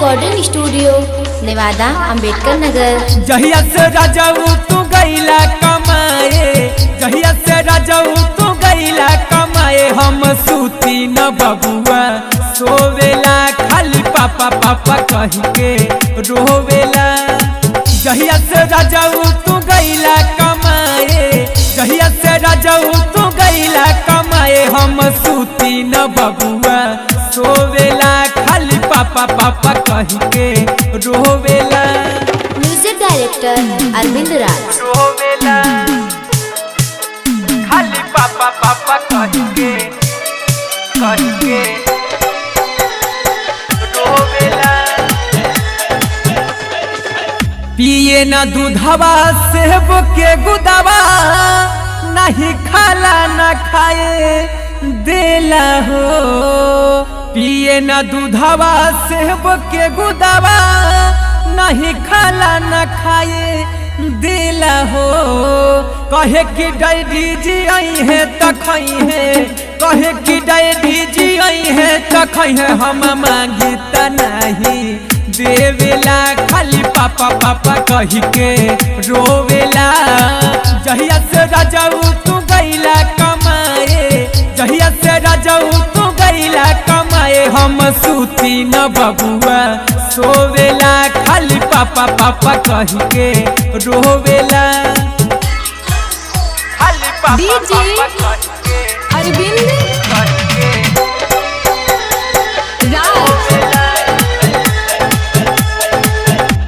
Recording studio Newada Ambedkar Nagar. जहिया से राजाऊ तू गईला कमाए, जहिया से राजाऊ तू गईला कमाए, हम सूती न बबुआ सोवेला खाली पापा पापा कह के रोवेला। जहिया से राजाऊ तू गईला कमाए, जहिया से राजाऊ तू गईला कमाए, हम सूती न बबुआ सोवेला खाली पापा पापा कह के रोवेला। म्यूजिक डायरेक्टर अरविंद राज। रोवेला खाली पापा पापा कह के रोवेला। पिए न दूधवा सेब के गुदवा, नहीं खाला न खाए देला हो। पिए न दूधवा सेब के गुदवा, नहीं खाला न खाए देला हो। कहे कि डैडी जी आई है त खई है, कहे कि डैडी जी आई है त खई है, हम मांगी त नहीं देवेला खाली पापा पापा कह के रोवेला। जहिया से राजाऊ तू गईला कमाए, जहिया से राजाऊ तू गईला कमाए, हम सूती न बबुआ सोवेला खाली पापा पापा कह के रोवेला। खाली पापा पापा कह के अरविंद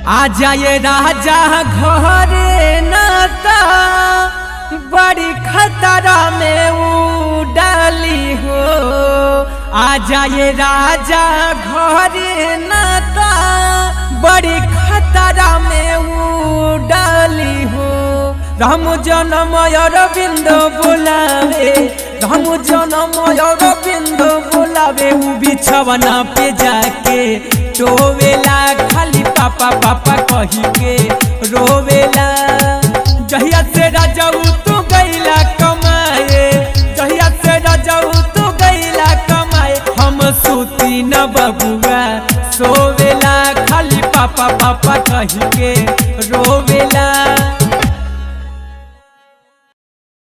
आ जाए राजा घरे नाता, बड़ी खतरा में उड़ाली हो। आ जाए राजा घरे नाता, बड़ी खतरा में उड़ाली हो। राम जन्म अरविंद बुलावे, राम जन्म अरविंद बुलावे, उ बिछवना पे जाके टोवेला खाली पापा पापा कह के रोवेला। जहिया से राजाऊ तू गईला कमाए, जहिया से राजाऊ तू गईला कमाए, हम सूती न बबुआ सोवेला खाली पापा पापा कह के